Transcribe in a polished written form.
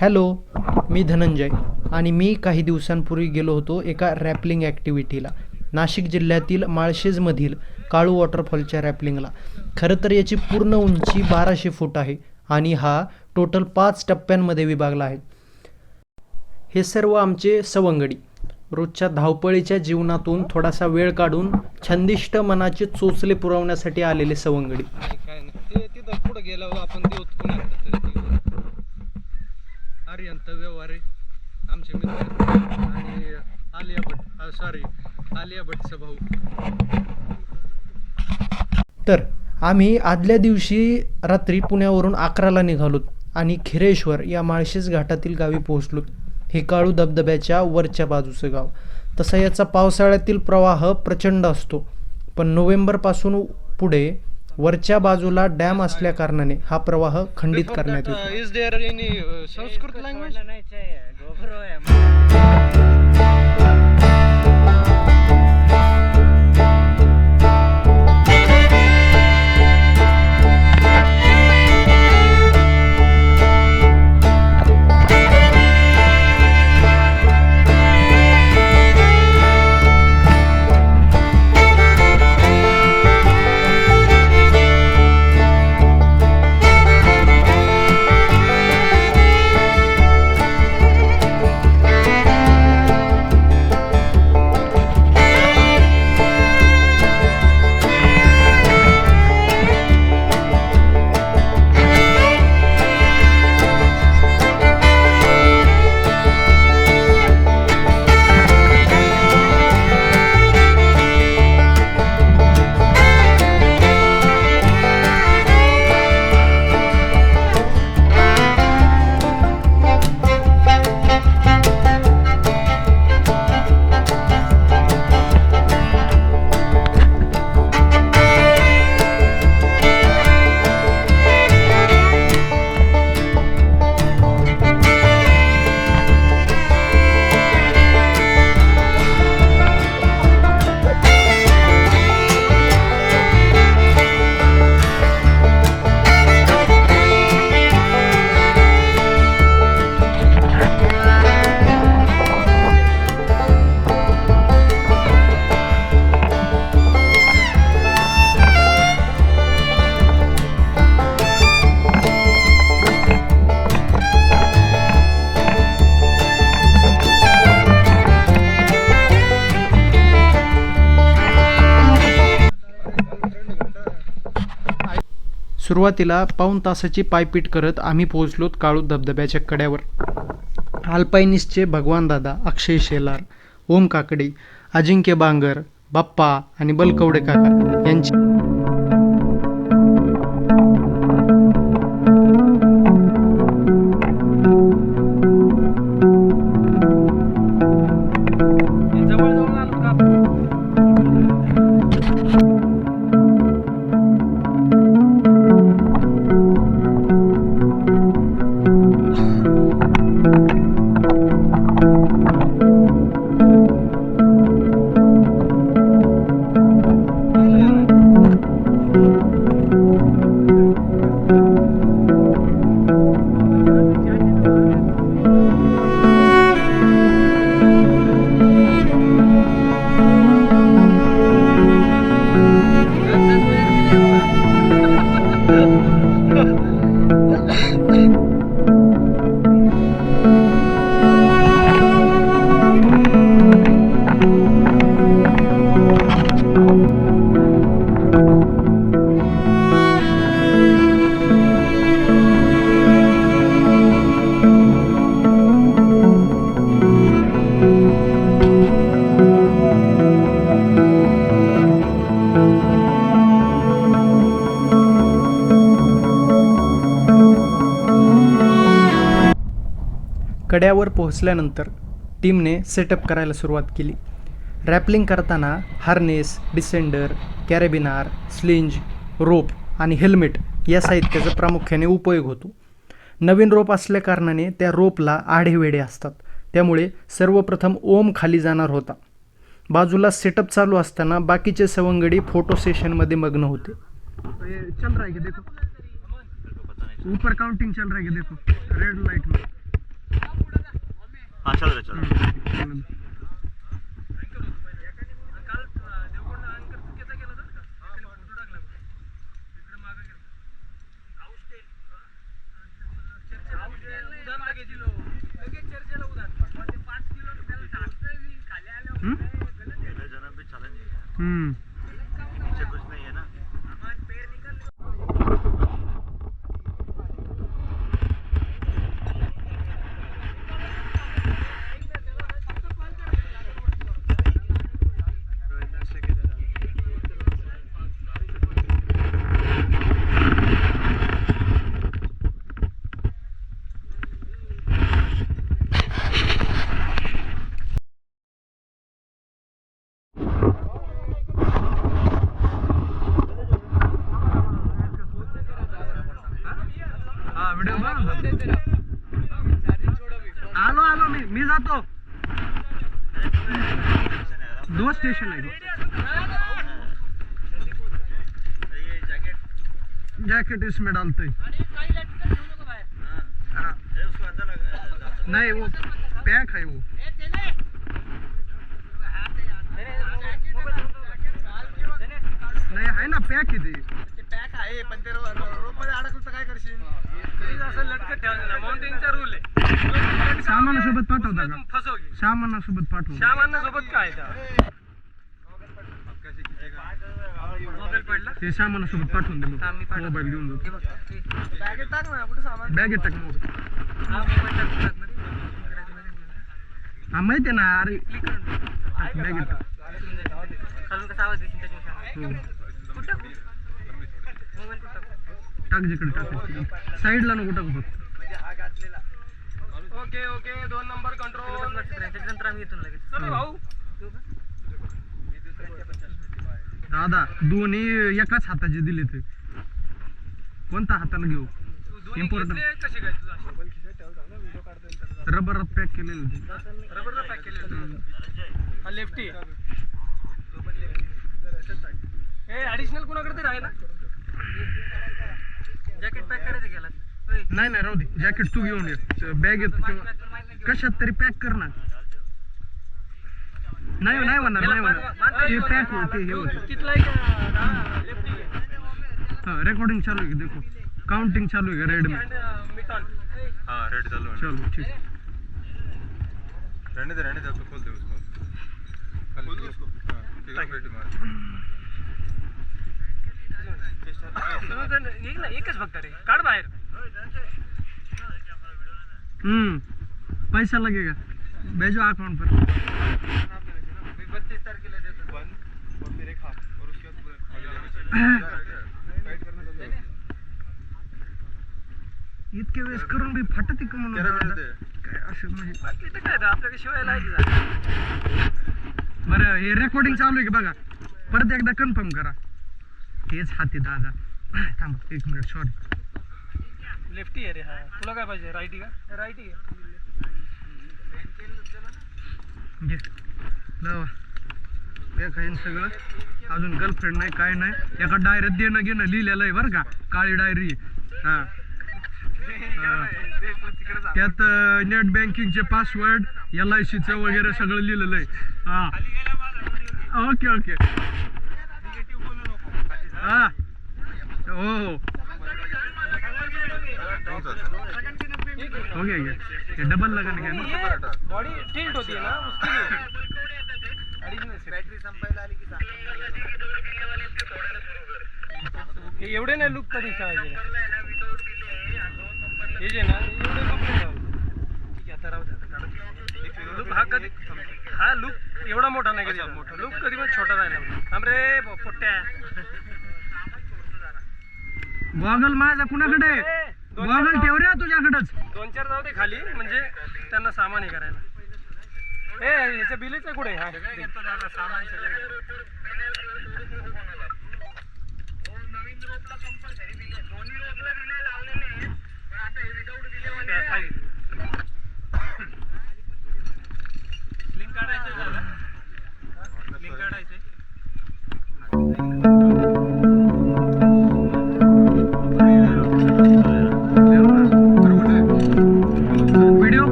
Hello, मी धनंजय आणि मी काही दिवसांपूर्वी गेलो होतो एका रॅपलिंग ॲक्टिव्हिटीला नाशिक जिल्ह्यातील माळशेजमधील काळू वॉटरफॉलच्या रॅपलिंगला. खरं तर याची पूर्ण उंची 1200 फूट आहे आणि हा टोटल 5 टप्प्यांमध्ये विभागला आहे. हे सर्व आमचे सवंगडी रोजच्या धावपळीच्या जीवनातून थोडासा वेळ काढून छंदिष्ट मनाचे चोचले पुरवण्यासाठी आलेले सवंगडी. काय नाही ते तिथं पुढे गेल्यावर आपण देऊ पुण्याकडे आर्यंत व्यवहारे आमचे मित्र आणि आलिया भटचा भाऊ. तर आम्ही आदल्या दिवशी रात्री पुण्यावरून 11ला निघालो आणि खिरेश्वर या माळशेज घाटातील गावी पोहोचलो. हे काळू धबधब्याच्या वरच्या बाजूचं गाव. तसा याचा पावसाळ्यातील प्रवाह प्रचंड असतो, पण नोव्हेंबरपासून पुढे वरच्या बाजूला डॅम असल्या कारणाने हा प्रवाह खंडित करण्यात येतो. Is there any Sanskrit language? सुरुवातीला पाऊण तासाची पायपीट करत आम्ही पोहोचलोत काळू धबधब्याच्या कड्यावर. अल्पायनिस्टचे भगवान दादा, अक्षय शेलार, ओम काकडे, अजिंक्य बांगर, बाप्पा आणि बलकवडे काका यांची कड्यावर पोहोचल्यानंतर टीमने सेटअप करायला सुरुवात केली. रॅपलिंग करताना हार्नेस, डिसेंडर, कॅरेबिनार, स्लिंज, रोप आणि हेल्मेट या साहित्याचा प्रामुख्याने उपयोग होतो. नवीन रोप असल्याकारणाने त्या रोपला आढेवेढे असतात, त्यामुळे सर्वप्रथम ओम खाली जाणार होता. बाजूला सेटअप चालू असताना बाकीचे सवंगडी फोटो सेशनमध्ये मग्न होते. चल रहा है कि देखो ऊपर काउंटिंग चल रहा है कि देखो रेड लाइट में चल चालेल. हम्म. कुछ नहीं है ना. हा व्हिडिओ आलो आलो मी जातो. 2 स्टेशन आहे. जॅकेट इसमें डालते नहीं वो पैक है वो. नाही आहे ना पॅक आहे ते. पॅक आहे पण ते रोप मध्ये अडकलं तर काय करशील. असं लटकत ठेवायचं माउंटेनचा रूल आहे. सामानासोबत पाठवता का? फसवगी सामानासोबत पाठवू. सामान्य सोबत काय मोबाईल पडला ते सामानासोबत पाठवून दे मग. मोबाईल घेऊन जातो. बॅगेत टाक ना कुठे सामान. बॅगेत टाक मोबाईल. हा मोबाईल टाक हा माहिती आहे ना अरे. बॅगेत टाक. अजून कसा आवाज देशील त्याच्यावर. हो. कुठं मोबाईल कुठं टाक जिकडे टाकायचं. साईडला नको टाकू फक्त. Okay okay 2 number control. त्याच्यानंतर आम्ही इथून लगेच चल भाऊ. दादा दोन्ही एकाच हाताचे दिले ते. कोणता हाताला घेऊ? इम्पॉर्टंट कशी काय तुझा रबरात पॅक केलेलं ते. रबरला पॅक केलेलं. हा लेफ्टी ए ऍडिशनल कोणाकडे तरी आहे ना. जॅकेट पॅक करायचं गेला. नाही नाही राहू दे. जॅकेट तू घेऊन ये. बॅग येत किंवा कशात तरी पॅक कर ना. नाही नाही म्हणणार नाही म्हणणार. ते पॅक होते हे होते. तिथला एक लेफ्टी हा रेकॉर्डिंग चालू आहे. देखो काउंटिंग चालू आहे रेड में. मिटॉन. हाँ रेडी चालू है. चलो ठीक. रहने दे तो खोल दे उसको. खोल दे उसको. हाँ ठीक है रेडी मार. एक ना एकच फक्त रे काढ बाहेर. पैसा लगेगा. भेजो अकाउंट पर. 32 तारखेला देतो. और फिर एक हाफ और उसके बाद टाइट करना चालू है. इतके वेळेस करून बी फाटत का म्हणून क्या दादा? रहते काय असं म्हणजे. बाकी तर काय आपल्याकडे शिवाय लायची. बरं हे रेकॉर्डिंग चालू आहे की बघा. परत एकदा कन्फर्म करा. हेच हाती दादा. थांबा 1 मिनिट सॉरी. लेफ्टी आहे रे. हा तुला काय पाहिजे राईटी का. राईटी आहे. घे लावा. हे काही सगळं अजून गर्लफ्रेंड नाही काय नाही. एका डायरीत देणं घेणं लिहिलेलं आहे बरं का. काळी डायरी. हा त्यात नेट बँकिंगचे पासवर्ड LICचं वगैरे सगळं लिहिलेलं आहे. हा ओके ओके. हा हो हो गया ये डबल लगाने का ना. बॉडी टिल्ट होती है ना उसके लिए एडिशनल बैटरी संपायला आली की हे एवढे नाही लुक कधी पाहिजे. हे जे ना एवढे लुक नाही पाहिजे. ठीक आहे आता राहू दे. लुक हा कधी हा लुक एवढा मोठा नाही कधी. मोठा लुक कधी पण छोटा राहिला. थांब रे पोट्ट्या. गॉगल माझा कुणाकडे. गॉगल ठेव रे तुझ्याकडेच. 2-4 जाऊ दे खाली म्हणजे त्यांना सामान हे करायला. ए याचं बिलच आहे कुठे. हा सामान सगळं